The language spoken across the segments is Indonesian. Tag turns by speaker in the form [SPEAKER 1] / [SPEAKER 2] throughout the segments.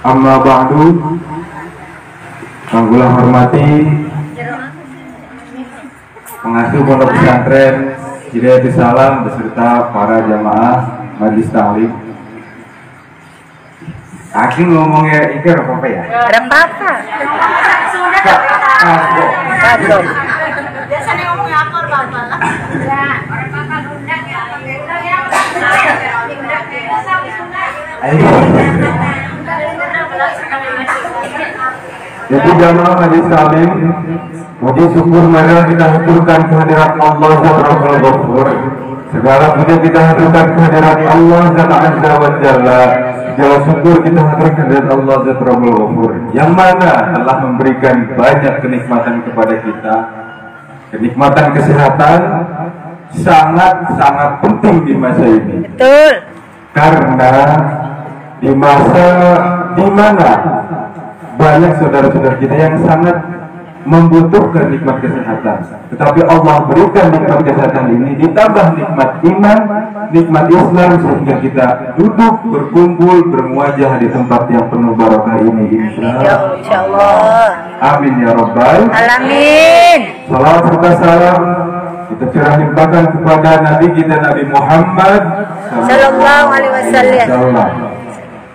[SPEAKER 1] Amma ba'du, yang kula hormati pengasuh pondok pesantren Hidayatul Salam beserta para jamaah majelis taklim. Aku ngomongnya iki apa ya?
[SPEAKER 2] Ada apa?
[SPEAKER 1] Sudah.
[SPEAKER 2] Kado.
[SPEAKER 3] Biasanya ngomongnya akor bapak. Ya, orang kakak undang ya.
[SPEAKER 1] Jadi jamaah majelis taklim, puji syukur marilah kita haturkan kehadirat Allah Zat Rabbul Ghafur. Segala puji kita haturkan kehadirat Allah Zat Azza wa Jalla. Segala syukur kita haturkan kehadirat Allah Zat Rabbul Ghafur, yang mana telah memberikan banyak kenikmatan kepada kita. Kenikmatan kesehatan sangat-sangat penting di masa ini.
[SPEAKER 2] Betul.
[SPEAKER 1] Karena di masa di mana banyak saudara-saudara kita yang sangat membutuhkan nikmat kesehatan, tetapi Allah berikan nikmat kesehatan ini ditambah nikmat iman, nikmat Islam, sehingga kita duduk berkumpul bermuajah di tempat yang penuh barokah ini,
[SPEAKER 2] Insyaallah.
[SPEAKER 1] Amin ya Rabbal
[SPEAKER 2] Alamin.
[SPEAKER 1] Salawat serta salam kita curah limpahkan kepada Nabi kita Nabi Muhammad
[SPEAKER 2] Sallallahu alaihi wasallam,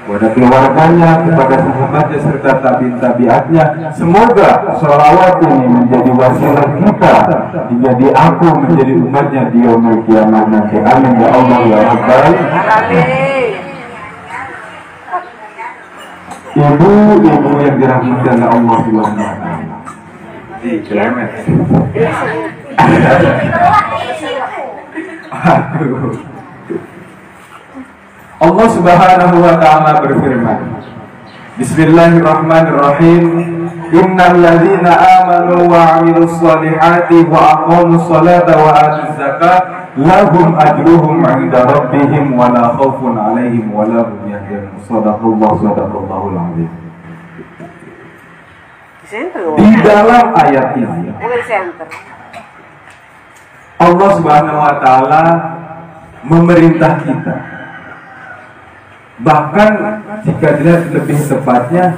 [SPEAKER 1] kepada keluarganya, kepada sahabatnya serta tabi'in-tabi'atnya. Semoga sholawat ini menjadi wasilah kita, menjadi aku menjadi umatnya di yaumul kiamat nanti. Amin ya Allah ya Rabbal. Ibu-ibu yang dirahmati oleh Allah Subhanahu wa taala. Allah Subhanahu wa taala berfirman, Bismillahirrahmanirrahim. Innal ladzina amanu wa 'amilus shalihati wa aqamus shalata wa atuz zakata lahum ajruhum 'inda rabbihim wa la khaufun 'alaihim wa la hum yahzanun. Shadaqallahul 'azim. Di dalam ayat ini Allah Subhanahu wa taala memerintah kita, bahkan jika dilihat lebih tepatnya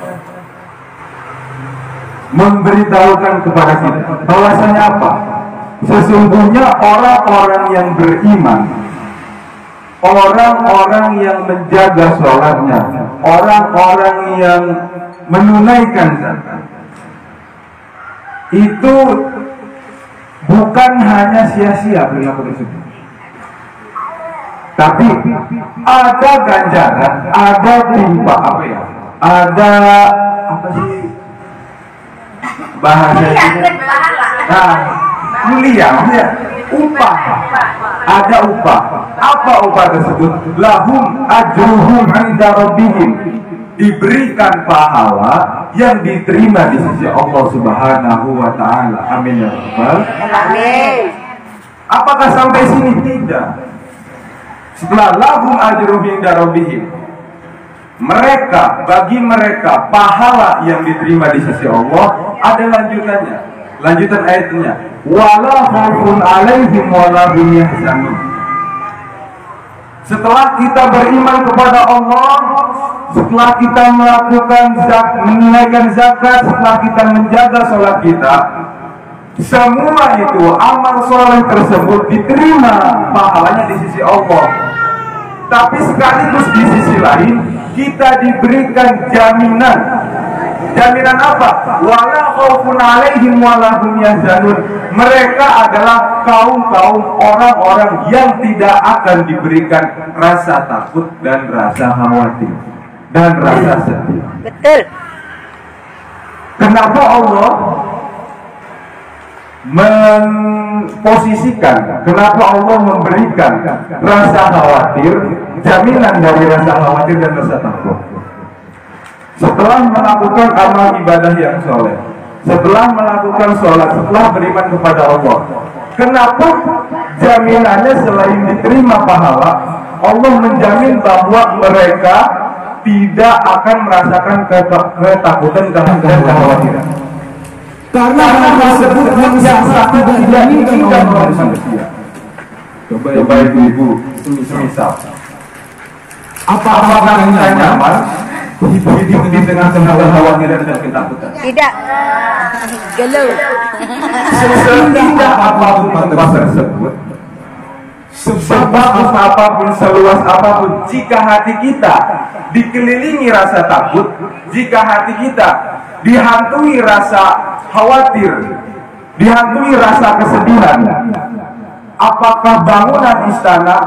[SPEAKER 1] memberitahukan kepada kita bahwasanya apa? Sesungguhnya orang-orang yang beriman, orang-orang yang menjaga sholatnya, orang-orang yang menunaikan zakat, itu bukan hanya sia-sia perilaku tersebut, tapi ada ganjaran, ada timpa ada apa sih bahasa ini? Nah, mulia, upah. Ada upah. Apa upah tersebut? Lahum ajruhum 'inda rabbihim. Diberikan pahala yang diterima di sisi Allah Subhanahu wa taala. Amin ya rabbal alamin. Apakah sampai sini? Tidak. Setelah lahum ajruhum 'inda rabbihim, bagi mereka pahala yang diterima di sisi Allah, ada lanjutannya. Lanjutan ayatnya, wala khaufun 'alaihim wala hum yahzanun. Setelah kita beriman kepada Allah, setelah kita menunaikan zakat, setelah kita menjaga sholat kita, semua itu amal soleh tersebut diterima pahalanya di sisi Allah. Tapi sekaligus di sisi lain kita diberikan jaminan. Jaminan apa? Wala khaufun 'alaihim wala hum yahzanun. Mereka adalah kaum-kaum orang-orang yang tidak akan diberikan rasa takut dan rasa khawatir dan rasa sedih.
[SPEAKER 2] Betul.
[SPEAKER 1] Kenapa Allah memposisikan, kenapa Allah memberikan rasa khawatir, jaminan dari rasa khawatir dan rasa takut? Setelah melakukan amal ibadah yang soleh, setelah melakukan sholat, setelah beriman kepada Allah, kenapa jaminannya selain diterima pahala, Allah menjamin bahwa mereka tidak akan merasakan ketakutan dan kekhawatiran? Karena hal tersebut yang satu tidak diinginkan oleh manusia. Coba ibu-ibu, semisal apakah kita nyaman hidup di tengah-tengah kekhawatiran dan ketakutan.
[SPEAKER 2] Tidak. Galau.
[SPEAKER 1] Seindah apapun tempat tersebut, sebagus apapun, seluas apapun, jika hati kita dikelilingi rasa takut, jika hati kita dihantui rasa khawatir, dihantui rasa kesedihan, apakah bangunan istana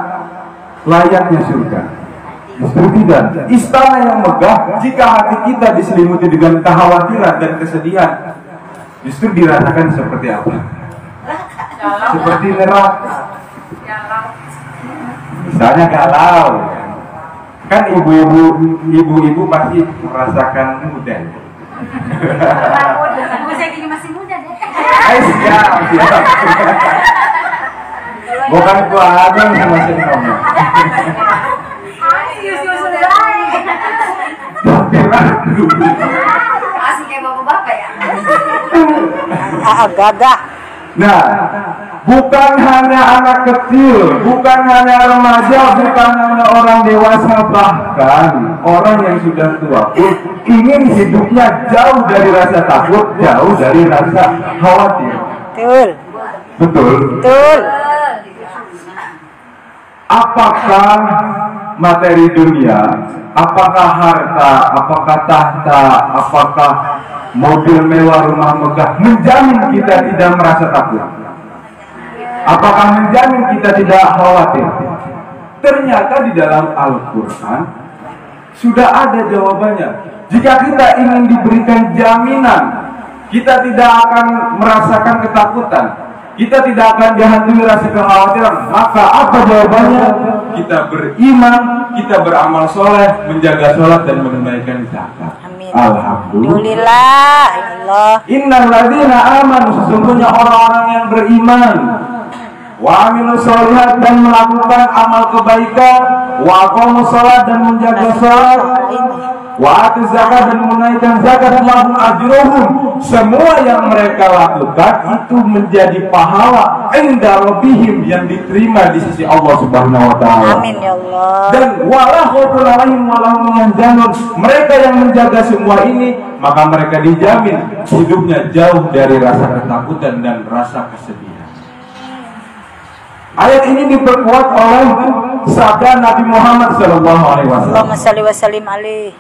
[SPEAKER 1] layaknya surga? Justru tidak. Istana yang megah, jika hati kita diselimuti dengan kekhawatiran dan kesedihan, justru dirasakan seperti apa? Seperti neraka. Misalnya galau, kan ibu-ibu pasti merasakan muda.
[SPEAKER 3] Saya gini masih muda deh.
[SPEAKER 1] Siap. Bukan gua abang sama si Nono.
[SPEAKER 3] Asli kayak bapak-bapak ya.
[SPEAKER 2] Gagah.
[SPEAKER 1] Nah, bukan hanya anak kecil, bukan hanya remaja, bukan hanya orang dewasa, bahkan orang yang sudah tua pun ingin hidupnya jauh dari rasa takut, jauh dari rasa khawatir.
[SPEAKER 2] Betul.
[SPEAKER 1] Betul.
[SPEAKER 2] Betul.
[SPEAKER 1] Apakah materi dunia, apakah harta, apakah tahta, apakah mobil mewah, rumah megah menjamin kita tidak merasa takut? Apakah menjamin kita tidak khawatir? Ternyata di dalam Al-Quran sudah ada jawabannya. Jika kita ingin diberikan jaminan kita tidak akan merasakan ketakutan, kita tidak akan dihantui rasa kekhawatiran, maka apa jawabannya? Kita beriman, kita beramal soleh, menjaga sholat dan menunaikan zakat.
[SPEAKER 2] Amin.
[SPEAKER 1] Alhamdulillah.
[SPEAKER 2] Allah.
[SPEAKER 1] Innal ladzina amanu, sesungguhnya orang-orang yang beriman, wa amilus sholihat, dan melakukan amal kebaikan, wa aqamus sholat, dan menjaga sholat, wa atuz zakat, dan menunaikan zakat, lahum ajruhum, semua yang mereka lakukan itu menjadi pahala inda rabbihim, yang diterima di sisi Allah Subhanahu wa taala.
[SPEAKER 2] Amin ya Allah.
[SPEAKER 1] Dan wala khaufun 'alaihim wa lahum yahzanun, mereka yang menjaga semua ini, maka mereka dijamin hidupnya jauh dari rasa ketakutan dan rasa kesedihan. Ayat ini diperkuat oleh sabda Nabi Muhammad sallallahu alaihi wasallam.
[SPEAKER 2] Allahumma shalli wa sallim alaihi.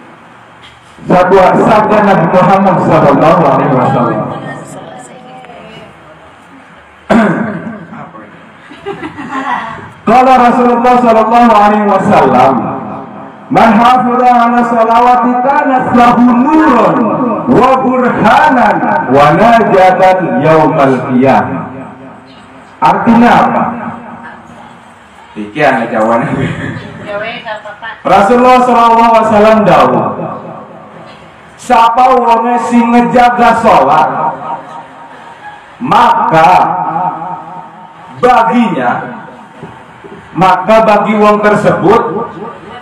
[SPEAKER 1] Sabda Nabi Muhammad sallallahu alaihi wasallam. Qala Rasulullah sallallahu alaihi wasallam, man hafidha 'ala shalawati kanat lahu nurun wa burhanan wa najatan yaumal qiyamah. Artinya apa? Iki ana jawaban. Rasulullah sallallahu alaihi wasallam dawuh, siapa wonge sing ngejaga sholat, maka bagi wong tersebut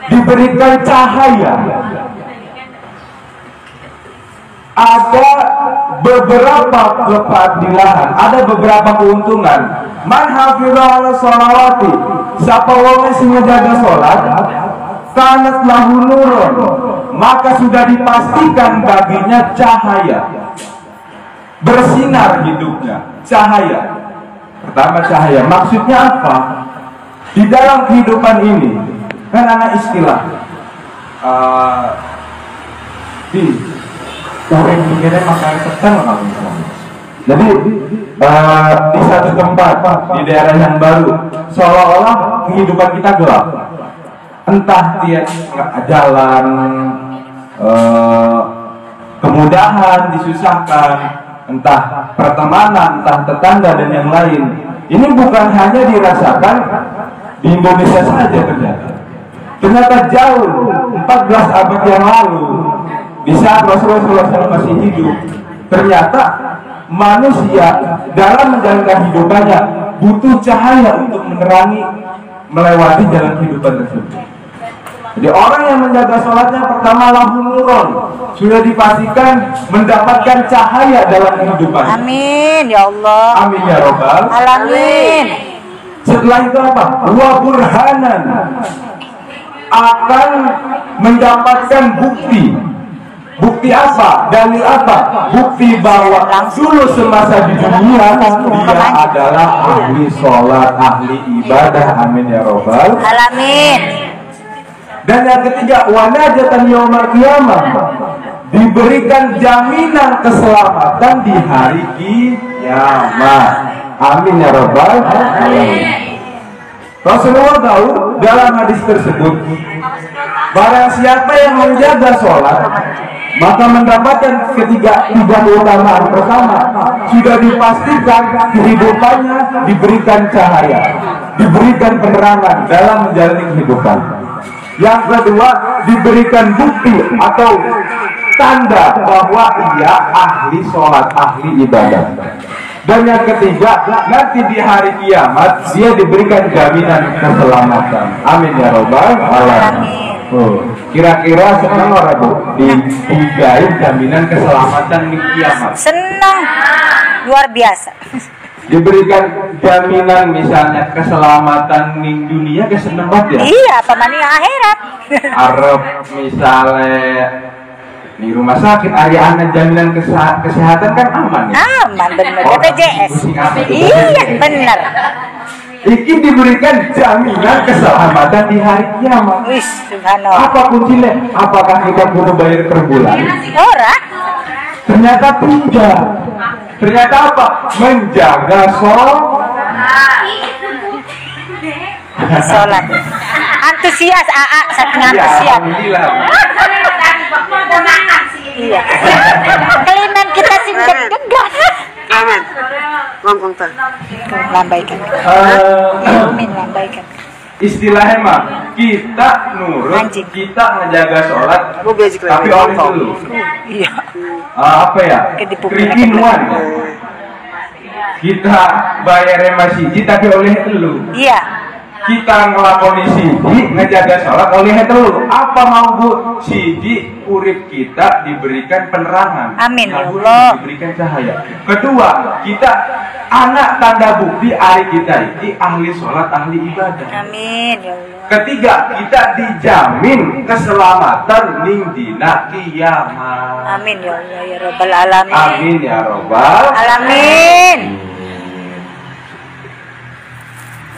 [SPEAKER 1] diberikan cahaya. Ada beberapa kefadilan, ada beberapa keuntungan. Man hafidha 'ala sholawati, siapa wong sing ngejaga sholat, kanat lahu nurun, maka sudah dipastikan baginya cahaya, bersinar hidupnya, cahaya. Pertama cahaya, maksudnya apa? Di dalam kehidupan ini kan ada istilah di goreng pikirnya makan ketan kalau misalnya. Jadi di satu tempat di daerah yang baru, seolah-olah kehidupan kita gelap. Entah dia jalan, kemudahan, disusahkan, entah pertemanan, entah tetangga dan yang lain. Ini bukan hanya dirasakan di Indonesia saja ternyata. Ternyata jauh 14 abad yang lalu, di saat Rasulullah SAW masih hidup, ternyata manusia dalam menjalankan hidupannya butuh cahaya untuk menerangi melewati jalan kehidupan tersebut. Jadi orang yang menjaga sholatnya pertama lahu nurun, sudah dipastikan mendapatkan cahaya dalam kehidupan.
[SPEAKER 2] Amin ya Allah.
[SPEAKER 1] Amin ya robbal
[SPEAKER 2] Alamin.
[SPEAKER 1] Setelah itu apa? Wa burhanan, akan mendapatkan bukti. Bukti apa? Dalil apa? Bukti bahwa dulu semasa di dunia dia adalah ahli sholat, ahli ibadah. Amin ya robbal
[SPEAKER 2] alamin.
[SPEAKER 1] Dan yang ketiga, wanajatan yaumil qiyamah, diberikan jaminan keselamatan di hari kiamat. Amin ya robbal alamin. Rasulullah tahu dalam hadis tersebut, barang siapa yang menjaga sholat maka mendapatkan tiga keutamaan. Pertama, sudah dipastikan kehidupannya diberikan cahaya, diberikan penerangan dalam menjalani kehidupan. Yang kedua, diberikan bukti atau tanda bahwa ia ahli sholat, ahli ibadah. Dan yang ketiga, nanti di hari kiamat dia diberikan jaminan keselamatan. Amin ya robbal alamin. Kira-kira senang orang Bu digain jaminan keselamatan di kiamat?
[SPEAKER 2] Senang, luar biasa.
[SPEAKER 1] Diberikan jaminan misalnya keselamatan di dunia, kesenang banget ya?
[SPEAKER 2] Iya, pamani akhirat.
[SPEAKER 1] Arab misalnya di rumah sakit ada jaminan kesehatan kan aman ya?
[SPEAKER 2] Aman bener, BPJS. Iya bener.
[SPEAKER 1] Iki diberikan jaminan keselamatan di hari kiamat.
[SPEAKER 2] Wis, subhanallah.
[SPEAKER 1] Apa kuncinya? Apakah kita perlu bayar per bulan?
[SPEAKER 2] Ora.
[SPEAKER 1] Ternyata tidak. Ternyata apa? Menjaga
[SPEAKER 2] sholat. Antusias, AA, saking antusias.
[SPEAKER 1] Alhamdulillah.
[SPEAKER 2] Iya. Kelainan kita sih deg-degan.
[SPEAKER 4] Amin. Ngomong tuh.
[SPEAKER 2] Lambaikan. Amin, lambaikan.
[SPEAKER 1] Istilahnya mah kita nurut,
[SPEAKER 2] Anjing.
[SPEAKER 1] kita ngejaga sholat,
[SPEAKER 4] Lu basic
[SPEAKER 1] tapi
[SPEAKER 4] lagi.
[SPEAKER 1] oleh dulu.
[SPEAKER 2] Iya.
[SPEAKER 1] Apa ya? Kerikinuan. Kita bayarnya masih tapi oleh dulu.
[SPEAKER 2] Iya.
[SPEAKER 1] Kita ngelakoni siji ngejaga sholat oleh dulu. Apa mau Bu? Siji urip kita diberikan penerangan.
[SPEAKER 2] Amin ya
[SPEAKER 1] Satu,
[SPEAKER 2] Allah.
[SPEAKER 1] diberikan cahaya. Kedua, kita anak tanda bukti hari kita ini ahli sholat, ahli ibadah.
[SPEAKER 2] Amin ya Allah.
[SPEAKER 1] Ketiga, kita dijamin keselamatan ning dina kiamat.
[SPEAKER 2] Amin ya Allah ya Rabbal alamin.
[SPEAKER 1] Amin ya robbal
[SPEAKER 2] Alamin.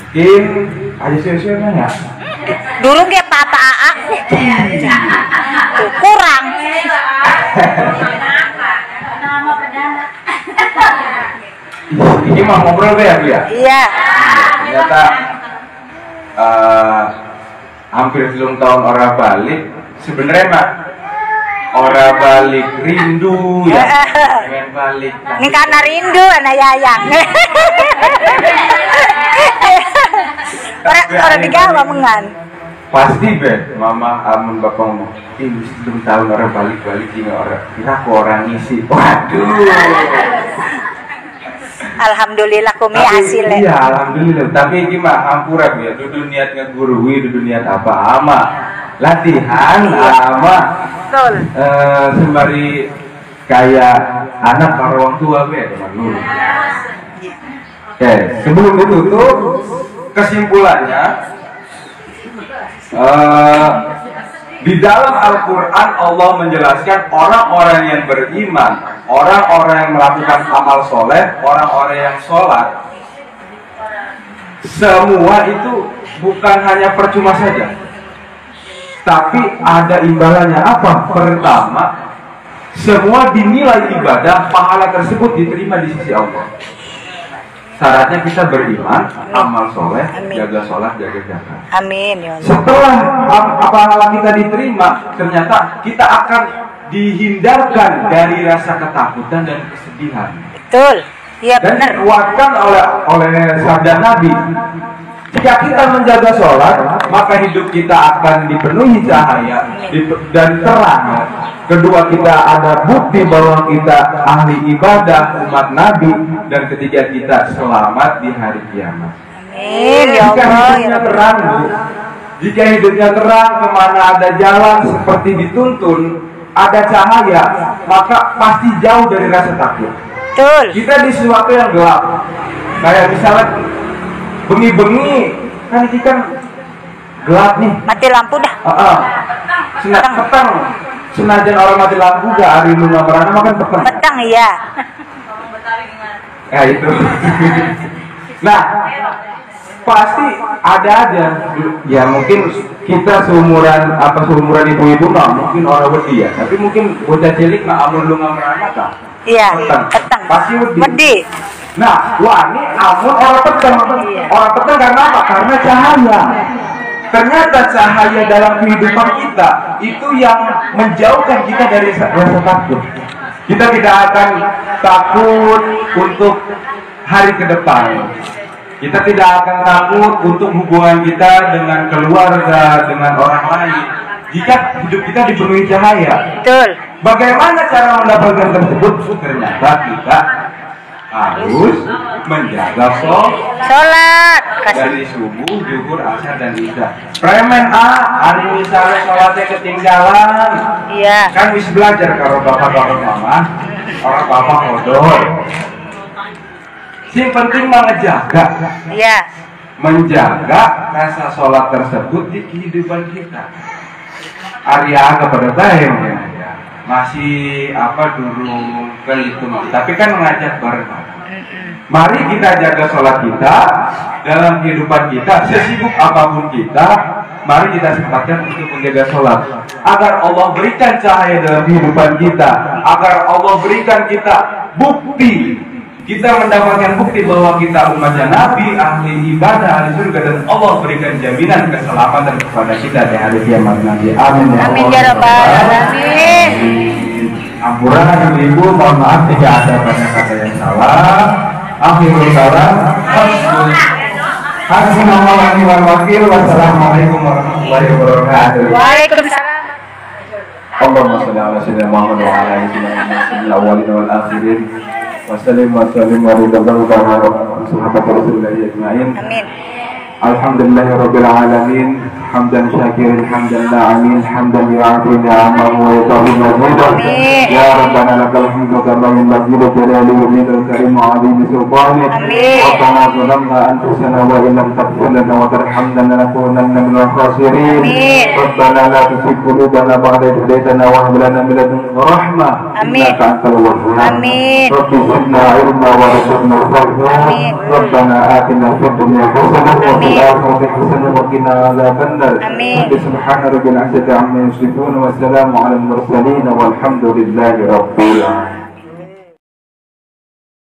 [SPEAKER 1] Mungkin ada sesuatu ya?
[SPEAKER 2] Dulu kayak papa AA. Tuh, kurang.
[SPEAKER 1] Ini mau ngobrol ya Bu ya?
[SPEAKER 2] Iya.
[SPEAKER 1] Ternyata hampir belum tahun orang balik. Sebenarnya mah orang balik rindu ya. Pengen balik.
[SPEAKER 2] Ini karena rindu anak yayang. Orang digawa mengan.
[SPEAKER 1] Pasti be, mama amun bapak ngomong, ini belum tahun orang balik ini orang kira aku orang ngisi. Waduh.
[SPEAKER 2] Alhamdulillah kumi
[SPEAKER 1] Tapi,
[SPEAKER 2] hasilnya.
[SPEAKER 1] iya alhamdulillah. Tapi gimana hampura ya, dudu niat ngegurui, dudu niat apa ama latihan ama
[SPEAKER 4] Betul.
[SPEAKER 1] sembari kayak anak karo orang tua be teman dulu. Oke, sebelum ditutup kesimpulannya di dalam Al-Quran Allah menjelaskan orang-orang yang beriman, orang-orang yang melakukan amal soleh, orang-orang yang sholat, semua itu bukan hanya percuma saja, tapi ada imbalannya. Apa? Pertama, semua dinilai ibadah, pahala tersebut diterima di sisi Allah. Syaratnya kita beriman, amal soleh, jaga sholat, jaga zakat.
[SPEAKER 2] Amin ya Allah.
[SPEAKER 1] Setelah pahala kita diterima, ternyata kita akan dihindarkan dari rasa ketakutan dan kesedihan.
[SPEAKER 2] Betul. Iya
[SPEAKER 1] Dan
[SPEAKER 2] benar.
[SPEAKER 1] dikuatkan oleh sabda Nabi. Jika kita menjaga sholat, maka hidup kita akan dipenuhi cahaya dan terang. Kedua, kita ada bukti bahwa kita ahli ibadah umat Nabi. Dan ketiga, kita selamat di hari kiamat.
[SPEAKER 2] Amin ya
[SPEAKER 1] Jika
[SPEAKER 2] Allah.
[SPEAKER 1] hidupnya terang, Bu, jika hidupnya terang, kemana ada jalan seperti dituntun, ada cahaya, maka pasti jauh dari rasa takut.
[SPEAKER 2] Betul.
[SPEAKER 1] Kita di sesuatu yang gelap, kayak misalnya bengi-bengi, kan ini kan gelap nih.
[SPEAKER 2] Mati lampu dah.
[SPEAKER 1] petang. Senajan orang mati lampu gak hari lu nggak merana makan petang.
[SPEAKER 2] Petang iya.
[SPEAKER 1] Ya itu. Nah, pasti ada aja. Ya mungkin kita seumuran ibu-ibu nggak mungkin orang wedi ya. Tapi mungkin bocah cilik nggak amun lu nggak merana kan?
[SPEAKER 2] Iya.
[SPEAKER 1] Petang. Pasti wedi.
[SPEAKER 2] Wedi.
[SPEAKER 1] Nah, wani amun orang petang. Orang petang karena apa? Karena cahaya. Ternyata cahaya dalam kehidupan kita itu yang menjauhkan kita dari rasa takut. Kita tidak akan takut untuk hari ke depan. Kita tidak akan takut untuk hubungan kita dengan keluarga, dengan orang lain. Jika hidup kita dipenuhi cahaya.
[SPEAKER 2] Betul.
[SPEAKER 1] Bagaimana cara mendapatkan tersebut? Ternyata kita harus menjaga
[SPEAKER 2] Sholat.
[SPEAKER 1] dari subuh, zuhur, asar dan isya. Premen hari misalnya sholatnya ketinggalan.
[SPEAKER 2] Iya.
[SPEAKER 1] Kan bisa belajar kalau bapak-bapak mama, orang bapak kodok. Yang penting menjaga.
[SPEAKER 2] Iya.
[SPEAKER 1] Menjaga rasa sholat tersebut di kehidupan kita. Arya kepada baik ya. Masih dulu kehitung. Tapi kan mengajak bareng. Mari kita jaga sholat kita dalam kehidupan kita, sesibuk apapun kita, mari kita sempatkan untuk menjaga sholat agar Allah berikan cahaya dalam kehidupan kita, agar Allah berikan kita bukti, kita mendapatkan bukti bahwa kita umatnya Nabi, ahli ibadah, ahli surga, dan Allah berikan jaminan keselamatan kepada kita di hari kiamat nanti. Amin ya
[SPEAKER 2] Amin ya rabbal alamin.
[SPEAKER 1] Ampuran ibu, mohon maaf jika ada banyak kata yang salah. Akhirul kalam. Hasbunallahu wa ni'mal wakil. Wassalamualaikum warahmatullahi wabarakatuh.
[SPEAKER 2] Waalaikumsalam.
[SPEAKER 1] Allahumma shalli ala sayyidina Muhammad wa ala alihi wa awwalin wal akhirin. Wa sallim wa sallim wa ridallahu ta'ala wa sahabat Rasulullah ajma'in.
[SPEAKER 2] Amin.
[SPEAKER 1] Alhamdulillahirabbil alamin. Hamdan syakirin, hamdan na'amin, hamdan yu'afi ni'amahu wa yutahi majidah. Ya Rabbana lakal hamdu kama yanbaghi li jalali wajhikal karim wa 'azimi sultanik. Rabbana zalamna anfusana wa illam taghfir lana wa tarhamna lanakunanna minal khasirin. Rabbana la tuzigh qulubana ba'da idh hadaytana wa hab lana min ladunka rahmah innaka antal wahhab. Rabbi zidna ilma wa rzuqna fadla. Rabbana atina fid dunya hasanah wa fil akhirati hasanah wa qina adzaban.
[SPEAKER 2] Amin.
[SPEAKER 1] Subhana rabbil izzati amma yasifun wa salamun alal mursalin walhamdulillahi rabbil alamin.